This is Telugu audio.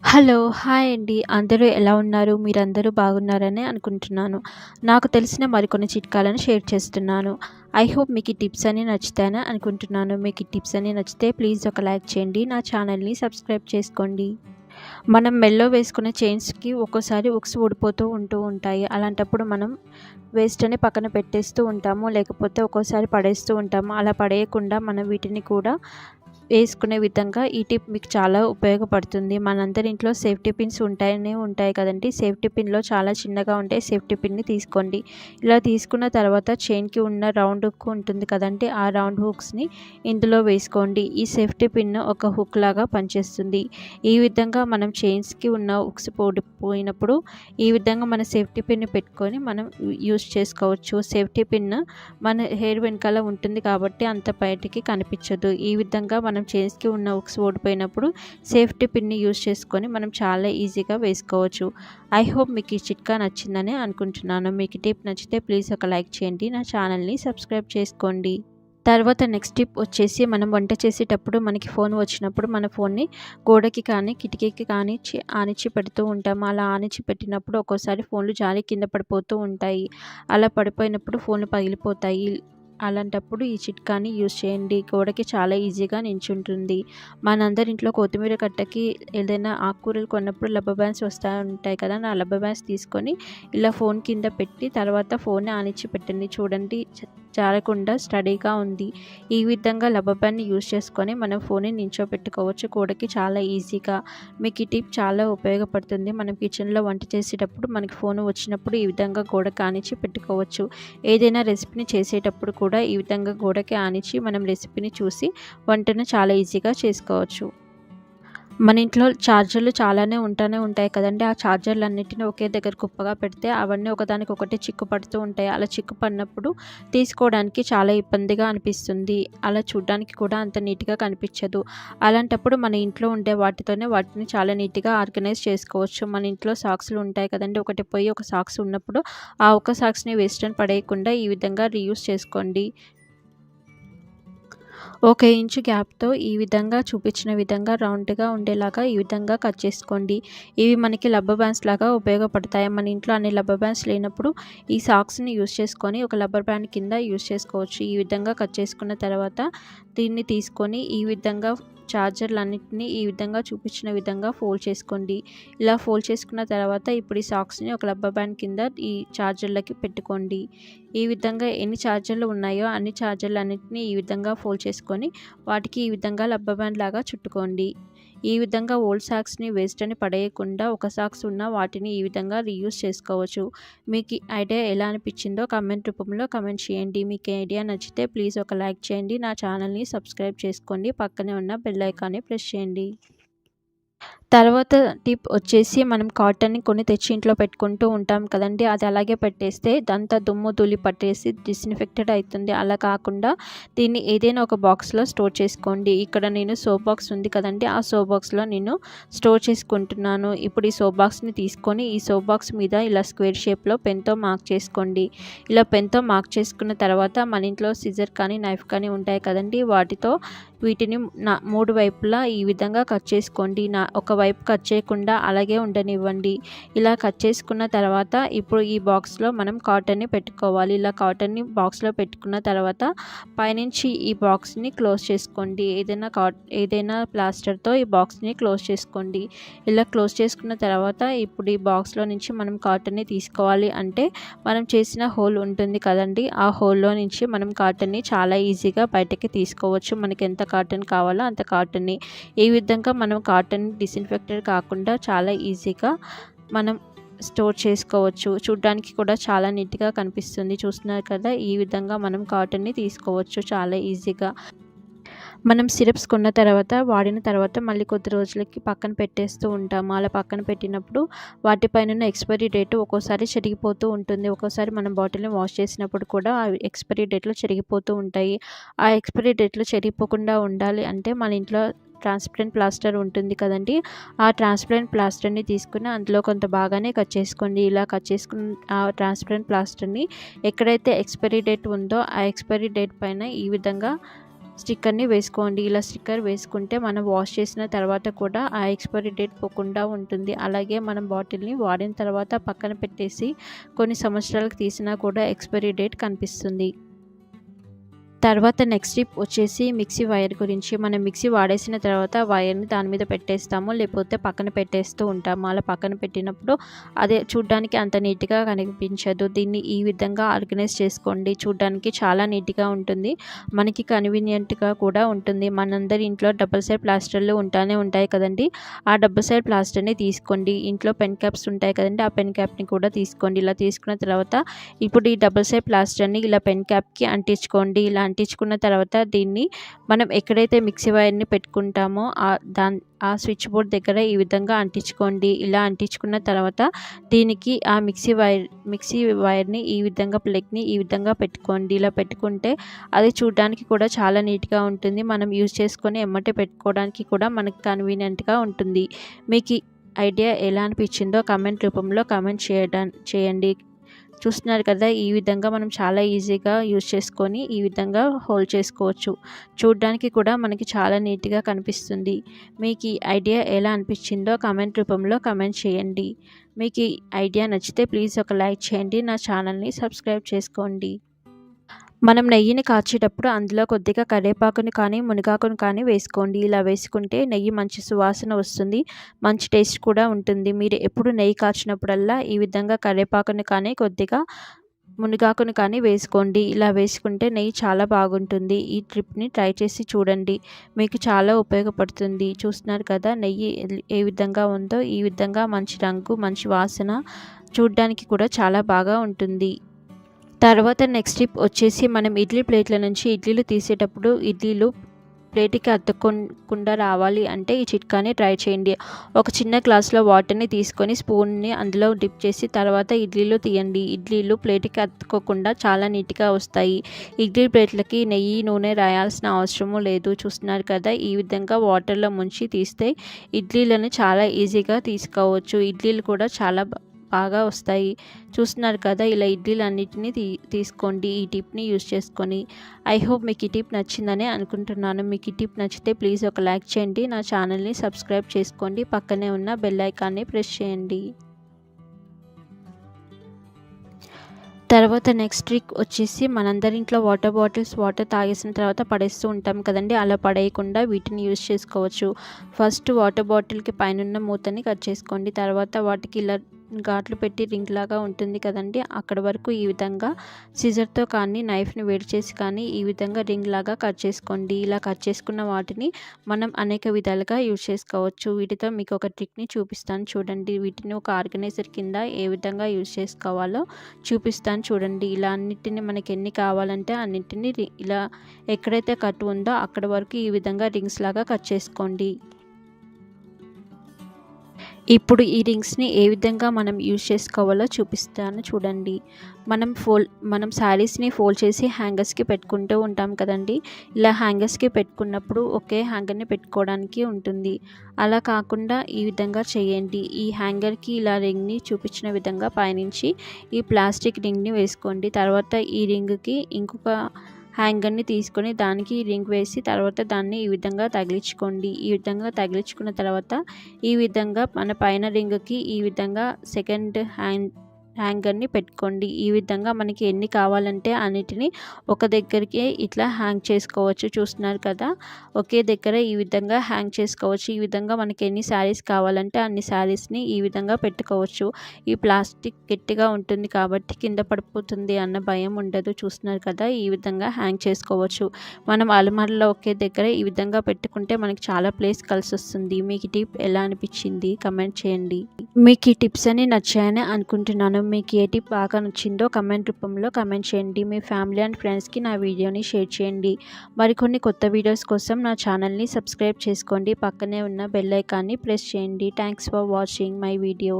హలో! హాయ్ అండి. అందరూ ఎలా ఉన్నారు? మీరందరూ బాగున్నారనే అనుకుంటున్నాను. నాకు తెలిసిన మరికొన్ని చిట్కాలను షేర్ చేస్తున్నాను. ఐ హోప్ మీకు ఈ టిప్స్ అన్నీ నచ్చుతాయని అనుకుంటున్నాను. మీకు ఈ టిప్స్ అన్నీ నచ్చితే ప్లీజ్ ఒక లైక్ చేయండి. నా ఛానల్‌ని సబ్స్క్రైబ్ చేసుకోండి. మనం మెడలో వేసుకునే చైన్స్‌కి ఒక్కోసారి హుక్స్ ఊడిపోతూ ఉంటాయి. అలాంటప్పుడు మనం వేస్ట్ అని పక్కన పెట్టేస్తూ ఉంటాము. లేకపోతే ఒక్కోసారి పడేస్తూ ఉంటాము. అలా పడేయకుండా మనం వీటిని కూడా వేసుకునే విధంగా ఈ టిప్ మీకు చాలా ఉపయోగపడుతుంది. మనందరి ఇంట్లో సేఫ్టీ పిన్స్ ఉంటాయి కదండీ! సేఫ్టీ పిన్‌లో చాలా చిన్నగా ఉంటాయి. సేఫ్టీ పిన్‌ని తీసుకోండి. ఇలా తీసుకున్న తర్వాత చైన్‌కి ఉన్న రౌండ్ హుక్ ఉంటుంది కదండీ! ఆ రౌండ్ హుక్స్‌ని ఇందులో వేసుకోండి. ఈ సేఫ్టీ పిన్ ఒక హుక్ లాగా పనిచేస్తుంది. ఈ విధంగా మనం చైన్స్‌కి ఉన్న హుక్స్ పోయినప్పుడు ఈ విధంగా మన సేఫ్టీ పిన్‌ని పెట్టుకొని మనం యూజ్ చేసుకోవచ్చు. సేఫ్టీ పిన్ మన హెయిర్ వెనకాల ఉంటుంది కాబట్టి అంత బయటికి కనిపించదు. ఈ విధంగా మనం చైన్స్‌కి ఉన్న హుక్స్ ఊడిపోయినప్పుడు సేఫ్టీ పిన్‌ని యూజ్ చేసుకొని మనం చాలా ఈజీగా వేసుకోవచ్చు. ఐ హోప్ మీకు ఈ చిట్కా నచ్చిందని అనుకుంటున్నాను. మీకు ఈ టిప్ నచ్చితే ప్లీజ్ ఒక లైక్ చేయండి. నా ఛానల్‌ని సబ్స్క్రైబ్ చేసుకోండి. తర్వాత నెక్స్ట్ టిప్ వచ్చేసి మనం వంట చేసేటప్పుడు మనకి ఫోన్ వచ్చినప్పుడు మన ఫోన్‌ని గోడకి కానీ, కిటికీకి కానీ ఆనించి పెడుతూ ఉంటాము. అలా ఆనించి పెట్టినప్పుడు ఒక్కోసారి ఫోన్‌లు జారి కింద పడిపోతూ ఉంటాయి. అలా పడిపోయినప్పుడు ఫోన్‌లు పగిలిపోతాయి. అలాంటప్పుడు ఈ చిట్కాని యూజ్ చేయండి. గోడకి చాలా ఈజీగా నించుంటుంది. మనందరి ఇంట్లో కొత్తిమీర కట్టకి ఏదైనా ఆకుకూరలు కొన్నప్పుడు రబ్బర్ బ్యాండ్స్ వస్తా ఉంటాయి కదా! ఆ రబ్బర్ బ్యాండ్స్ తీసుకొని ఇలా ఫోన్ కింద పెట్టి తర్వాత ఫోన్‌ని ఆనించి పెట్టండి. చూడండి జారకుండా స్టడీగా ఉంది. ఈ విధంగా రబ్బర్ బ్యాండ్‌ని యూజ్ చేసుకొని మనం ఫోన్‌ని నించోబెట్టుకోవచ్చు గోడకి చాలా ఈజీగా. మీకు ఈ టిప్ చాలా ఉపయోగపడుతుంది. మనం కిచెన్‌లో వంట చేసేటప్పుడు మనకి ఫోన్ వచ్చినప్పుడు ఈ విధంగా గోడకి ఆనించి పెట్టుకోవచ్చు. ఏదైనా రెసిపీని చేసేటప్పుడు కూడా ఈ విధంగా గోడకి ఆనించి మనం రెసిపీని చూసి వంటను చాలా ఈజీగా చేసుకోవచ్చు. మన ఇంట్లో చార్జర్లు చాలానే ఉంటాయి కదండీ! ఆ చార్జర్‌లన్నిటిని ఒకే దగ్గర కుప్పగా పెడితే అవన్నీ ఒకదానికొకటి చిక్కు పడుతూ ఉంటాయి. అలా చిక్కు పడినప్పుడు తీసుకోవడానికి చాలా ఇబ్బందిగా అనిపిస్తుంది. అలా చూడ్డానికి కూడా అంత నీట్‌గా కనిపించదు. అలాంటప్పుడు మన ఇంట్లో ఉండే వాటితోనే వాటిని చాలా నీట్‌గా ఆర్గనైజ్ చేసుకోవచ్చు. మన ఇంట్లో సాక్స్‌లు ఉంటాయి కదండీ! ఒకటి పోయి ఒక సాక్స్ ఉన్నప్పుడు ఆ ఒక్క సాక్స్‌ని వేస్ట్ అని పడేయకుండా ఈ విధంగా రీయూజ్ చేసుకోండి. ఒక ఇంచు గ్యాప్‌తో ఈ విధంగా చూపించిన విధంగా రౌండ్‌గా ఉండేలాగా ఈ విధంగా కట్ చేసుకోండి. ఇవి మనకి రబ్బర్ బ్యాండ్స్ లాగా ఉపయోగపడతాయి. మన ఇంట్లో అన్ని రబ్బర్ బ్యాండ్స్ లేనప్పుడు ఈ సాక్స్‌ని యూజ్ చేసుకొని ఒక రబ్బర్ బ్యాండ్ కింద యూజ్ చేసుకోవచ్చు. ఈ విధంగా కట్ చేసుకున్న తర్వాత దీన్ని తీసుకొని ఈ విధంగా చార్జర్‌లన్నిటిని ఈ విధంగా చూపించిన విధంగా ఫోల్డ్ చేసుకోండి. ఇలా ఫోల్డ్ చేసుకున్న తర్వాత ఇప్పుడు ఈ సాక్స్‌ని ఒక రబ్బర్ బ్యాండ్ కింద ఈ చార్జర్‌లకి పెట్టుకోండి. ఈ విధంగా ఎన్ని చార్జర్లు ఉన్నాయో అన్ని చార్జర్లన్నిటిని ఈ విధంగా ఫోల్డ్ చేసుకొని వాటికి ఈ విధంగా రబ్బర్ బ్యాండ్ లాగా చుట్టుకోండి. ఈ విధంగా ఓల్డ్ సాక్స్‌ని వేస్ట్ అని పడేయకుండా ఒక సాక్స్ ఉన్న వాటిని ఈ విధంగా రీయూజ్ చేసుకోవచ్చు. మీకు ఈ ఐడియా ఎలా అనిపించిందో కామెంట్ రూపంలో కామెంట్ చేయండి. మీకు ఈ ఐడియా నచ్చితే ప్లీజ్ ఒక లైక్ చేయండి. నా ఛానల్‌ని సబ్స్క్రైబ్ చేసుకోండి. పక్కనే ఉన్న బెల్ ఐకాన్ని ప్రెస్ చేయండి. తర్వాత టిప్ వచ్చేసి మనం కాటన్‌ని కొన్ని తెచ్చి ఇంట్లో పెట్టుకుంటూ ఉంటాం కదండీ! అది అలాగే పెట్టేస్తే ఇదంతా దుమ్ము, ధూళి పట్టేసి డిస్‌ఇన్ఫెక్టెడ్ అయితుంది. అలా కాకుండా దీన్ని ఏదైనా ఒక బాక్స్‌లో స్టోర్ చేసుకోండి. ఇక్కడ నేను సోప్ బాక్స్ ఉంది కదండీ! ఆ సోప్ బాక్స్‌లో నేను స్టోర్ చేసుకుంటున్నాను. ఇప్పుడు ఈ సోప్ బాక్స్‌ని తీసుకొని ఈ సోప్ బాక్స్ మీద ఇలా స్క్వేర్ షేప్‌లో పెన్‌తో మార్క్ చేసుకోండి. ఇలా పెన్‌తో మార్క్ చేసుకున్న తర్వాత మన ఇంట్లో సిజర్ కానీ, నైఫ్ కానీ ఉంటాయి కదండీ! వాటితో వీటిని 3 వైపులా ఈ విధంగా కట్ చేసుకోండి. ఒకవైపు కట్ చేయకుండా అలాగే ఉండనివ్వండి. ఇలా కట్ చేసుకున్న తర్వాత ఇప్పుడు ఈ బాక్స్‌లో మనం కాటన్‌ని పెట్టుకోవాలి. ఇలా కాటన్‌ని బాక్స్‌లో పెట్టుకున్న తర్వాత పైనుంచి ఈ బాక్స్‌ని క్లోజ్ చేసుకోండి. ఏదైనా ప్లాస్టర్‌తో ఈ బాక్స్‌ని క్లోజ్ చేసుకోండి. ఇలా క్లోజ్ చేసుకున్న తర్వాత ఇప్పుడు ఈ బాక్స్‌లో నుంచి మనం కాటన్‌ని తీసుకోవాలి అంటే మనం చేసిన హోల్ ఉంటుంది కదండీ! ఆ హోల్‌లో నుంచి మనం కాటన్‌ని చాలా ఈజీగా బయటకి తీసుకోవచ్చు. మనకి ఎంత కాటన్ కావాలో అంత కాటన్‌ని. ఈ విధంగా మనం కాటన్ డిస్‌ఇన్ఫెక్టెడ్ కాకుండా చాలా ఈజీగా మనం స్టోర్ చేసుకోవచ్చు. చూడ్డానికి కూడా చాలా నీట్‌గా కనిపిస్తుంది. చూస్తున్నారు కదా! ఈ విధంగా మనం కాటన్‌ని తీసుకోవచ్చు చాలా ఈజీగా. మనం సిరప్స్ కొన్న తర్వాత వాడిన తర్వాత మళ్ళీ కొద్ది రోజులకి పక్కన పెట్టేస్తూ ఉంటాము. అలా పక్కన పెట్టినప్పుడు వాటిపైనున్న ఎక్స్‌పైరీ డేట్ ఒక్కోసారి చెరిగిపోతూ ఉంటుంది. ఒక్కోసారి మనం బాటిల్‌ని వాష్ చేసినప్పుడు కూడా అవి ఎక్స్‌పైరీ డేట్‌లు చెరిగిపోతూ ఉంటాయి. ఆ ఎక్స్‌పైరీ డేట్‌లు చెరిగిపోకుండా ఉండాలి అంటే మన ఇంట్లో ట్రాన్స్‌పరెంట్ ప్లాస్టర్ ఉంటుంది కదండీ! ఆ ట్రాన్స్‌పరెంట్ ప్లాస్టర్‌ని తీసుకొని అందులో కొంత భాగాన్ని కట్ చేసుకోండి. ఇలా కట్ చేసుకున్న ఆ ట్రాన్స్‌పరెంట్ ప్లాస్టర్‌ని ఎక్కడైతే ఎక్స్‌పైరీ డేట్ ఉందో ఆ ఎక్స్‌పైరీ డేట్ పైన ఈ విధంగా స్టిక్కర్ని వేసుకోండి. ఇలా స్టిక్కర్ వేసుకుంటే మనం వాష్ చేసిన తర్వాత కూడా ఆ ఎక్స్పైరీ డేట్ పోకుండా ఉంటుంది. అలాగే మనం బాటిల్ని వాడిన తర్వాత పక్కన పెట్టేసి కొన్ని సంవత్సరాలకు తీసినా కూడా ఎక్స్పైరీ డేట్ కనిపిస్తుంది. తర్వాత నెక్స్ట్ టిప్ వచ్చేసి మిక్సీ వైర్ గురించి. మనం మిక్సీ వాడేసిన తర్వాత వైర్ని దాని మీద పెట్టేస్తాము, లేకపోతే పక్కన పెట్టేస్తూ ఉంటాము. అలా పక్కన పెట్టినప్పుడు అదే చూడ్డానికి అంత నీట్గా కనిపించదు. దీన్ని ఈ విధంగా ఆర్గనైజ్ చేసుకోండి. చూడ్డానికి చాలా నీట్గా ఉంటుంది, మనకి కన్వీనియంట్గా కూడా ఉంటుంది. మనందరి ఇంట్లో డబుల్ సైడ్ ప్లాస్టర్లు ఉంటాయి కదండి. ఆ డబుల్ సైడ్ ప్లాస్టర్ని తీసుకోండి. ఇంట్లో పెన్ క్యాప్స్ ఉంటాయి కదండి, ఆ పెన్ క్యాప్ని కూడా తీసుకోండి. ఇలా తీసుకున్న తర్వాత ఇప్పుడు ఈ డబుల్ సైడ్ ప్లాస్టర్ని ఇలా పెన్ క్యాప్కి అంటించుకోండి. ఇలా అంటించుకున్న తర్వాత దీన్ని మనం ఎక్కడైతే మిక్సీ వైర్ని పెట్టుకుంటామో ఆ స్విచ్ బోర్డ్ దగ్గర ఈ విధంగా అంటించుకోండి. ఇలా అంటించుకున్న తర్వాత దీనికి ఆ మిక్సీ వైర్ని ఈ విధంగా ప్లగ్ని ఈ విధంగా పెట్టుకోండి. ఇలా పెట్టుకుంటే అది చూడడానికి కూడా చాలా నీట్గా ఉంటుంది. మనం యూజ్ చేసుకొని ఎమ్మటే పెట్టుకోవడానికి కూడా మనకి కన్వీనియంట్గా ఉంటుంది. మీకు ఐడియా ఎలా అనిపించిందో కామెంట్ రూపంలో కామెంట్ చేయండి. చూస్తున్నారు కదా, ఈ విధంగా మనం చాలా ఈజీగా యూజ్ చేసుకొని ఈ విధంగా హోల్డ్ చేసుకోవచ్చు. చూడడానికి కూడా మనకి చాలా నీట్గా కనిపిస్తుంది. మీకు ఈ ఐడియా ఎలా అనిపించిందో కామెంట్ రూపంలో కామెంట్ చేయండి. మీకు ఈ ఐడియా నచ్చితే ప్లీజ్ ఒక లైక్ చేయండి, నా ఛానల్ని సబ్స్క్రైబ్ చేసుకోండి. మనం నెయ్యిని కాచేటప్పుడు అందులో కొద్దిగా కరివేపాకుని కానీ మునగాకుని కానీ వేసుకోండి. ఇలా వేసుకుంటే నెయ్యి మంచి సువాసన వస్తుంది, మంచి టేస్ట్ కూడా ఉంటుంది. మీరు ఎప్పుడు నెయ్యి కాచినప్పుడల్లా ఈ విధంగా కరివేపాకుని కానీ కొద్దిగా మునగాకుని కానీ వేసుకోండి. ఇలా వేసుకుంటే నెయ్యి చాలా బాగుంటుంది. ఈ ట్రిప్ని ట్రై చేసి చూడండి, మీకు చాలా ఉపయోగపడుతుంది. చూస్తున్నారు కదా నెయ్యి ఏ విధంగా ఉందో, ఈ విధంగా మంచి రంగు, మంచి వాసన, చూడడానికి కూడా చాలా బాగా ఉంటుంది. తర్వాత నెక్స్ట్ టిప్ వచ్చేసి మనం ఇడ్లీ ప్లేట్ల నుంచి ఇడ్లీలు తీసేటప్పుడు ఇడ్లీలు ప్లేట్కి అతుక్కోకుండా రావాలి అంటే ఈ చిట్కాని ట్రై చేయండి. ఒక చిన్న గ్లాస్లో వాటర్ని తీసుకొని స్పూన్ని అందులో డిప్ చేసి తర్వాత ఇడ్లీలు తీయండి. ఇడ్లీలు ప్లేట్కి అతుక్కోకుండా చాలా నీట్గా వస్తాయి. ఇడ్లీ ప్లేట్లకి నెయ్యి, నూనె రాయాల్సిన అవసరము లేదు. చూస్తున్నారు కదా, ఈ విధంగా వాటర్లో ముంచి తీస్తే ఇడ్లీలను చాలా ఈజీగా తీసుకోవచ్చు. ఇడ్లీలు కూడా చాలా బాగా వస్తాయి. చూస్తున్నారు కదా, ఇలా ఇడ్లీలు అన్నిటినీ తీసుకోండి ఈ టిప్ని యూజ్ చేసుకొని. ఐ హోప్ మీకు ఈ టిప్ నచ్చిందని అనుకుంటున్నాను. మీకు ఈ టిప్ నచ్చితే ప్లీజ్ ఒక లైక్ చేయండి, నా ఛానల్ని సబ్స్క్రైబ్ చేసుకోండి, పక్కనే ఉన్న బెల్ ఐకాన్ని ప్రెస్ చేయండి. తర్వాత నెక్స్ట్ ట్రిక్ వచ్చేసి మనందరి ఇంట్లో వాటర్ తాగేసిన తర్వాత పడేస్తూ ఉంటాం కదండి. అలా పడేయకుండా వీటిని యూజ్ చేసుకోవచ్చు. ఫస్ట్ వాటర్ బాటిల్కి పైన మూతని కట్ చేసుకోండి. తర్వాత వాటికి ఇలా ఘాట్లు పెట్టి రింగ్ లాగా ఉంటుంది కదండి, అక్కడ వరకు ఈ విధంగా సిజర్తో కానీ నైఫ్ని వేడి చేసి కానీ ఈ విధంగా రింగ్ లాగా కట్ చేసుకోండి. ఇలా కట్ చేసుకున్న వాటిని మనం అనేక విధాలుగా యూజ్ చేసుకోవచ్చు. వీటితో మీకు ఒక ట్రిక్ని చూపిస్తాను చూడండి. వీటిని ఒక ఆర్గనైజర్ కింద ఏ విధంగా యూజ్ చేసుకోవాలో చూపిస్తాను చూడండి. ఇలా అన్నిటిని మనకి ఎన్ని కావాలంటే అన్నిటిని ఇలా ఎక్కడైతే కట్ ఉందో అక్కడ వరకు ఈ విధంగా రింగ్స్ లాగా కట్ చేసుకోండి. ఇప్పుడు ఈ రింగ్స్ని ఏ విధంగా మనం యూజ్ చేసుకోవాలో చూపిస్తాను చూడండి. మనం శారీస్ని ఫోల్డ్ చేసి హ్యాంగర్స్కి పెట్టుకుంటూ ఉంటాం కదండి. ఇలా హ్యాంగర్స్కి పెట్టుకున్నప్పుడు ఒకే హ్యాంగర్ని పెట్టుకోవడానికి ఉంటుంది. అలా కాకుండా ఈ విధంగా చేయండి. ఈ హ్యాంగర్కి ఇలా రింగ్ని చూపించిన విధంగా పైనుంచి ఈ ప్లాస్టిక్ రింగ్ని వేసుకోండి. తర్వాత ఈ రింగ్కి ఇంకొక హ్యాంగర్ని తీసుకొని దానికి రింగ్ వేసి తర్వాత దాన్ని ఈ విధంగా తగిలించుకోండి. ఈ విధంగా తగిలించుకున్న తర్వాత ఈ విధంగా మన పైన రింగ్కి ఈ విధంగా సెకండ్ హ్యాంగర్ని పెట్టుకోండి. ఈ విధంగా మనకి ఎన్ని కావాలంటే అన్నిటిని ఒక దగ్గరికి ఇట్లా హ్యాంగ్ చేసుకోవచ్చు. చూస్తున్నారు కదా, ఒకే దగ్గర ఈ విధంగా హ్యాంగ్ చేసుకోవచ్చు. ఈ విధంగా మనకి ఎన్ని శారీస్ కావాలంటే అన్ని శారీస్ని ఈ విధంగా పెట్టుకోవచ్చు. ఈ ప్లాస్టిక్ గట్టిగా ఉంటుంది కాబట్టి కింద పడిపోతుంది అన్న భయం ఉండదు. చూస్తున్నారు కదా, ఈ విధంగా హ్యాంగ్ చేసుకోవచ్చు. మనం అలమారలో ఒకే దగ్గర ఈ విధంగా పెట్టుకుంటే మనకి చాలా ప్లేస్ కలిసి వస్తుంది. మీకు ఈ టిప్ ఎలా అనిపించింది కమెంట్ చేయండి. మీకు ఈ టిప్స్ అని నచ్చాయని అనుకుంటున్నాను. మీకు ఏ టిప్ బాగా నచ్చిందో కమెంట్ రూపంలో కమెంట్ చేయండి. మీ ఫ్యామిలీ అండ్ ఫ్రెండ్స్కి నా వీడియోని షేర్ చేయండి. మరికొన్ని కొత్త వీడియోస్ కోసం నా ఛానల్ని సబ్స్క్రైబ్ చేసుకోండి, పక్కనే ఉన్న బెల్ ఐకాన్ని ప్రెస్ చేయండి. Thanks for watching my video.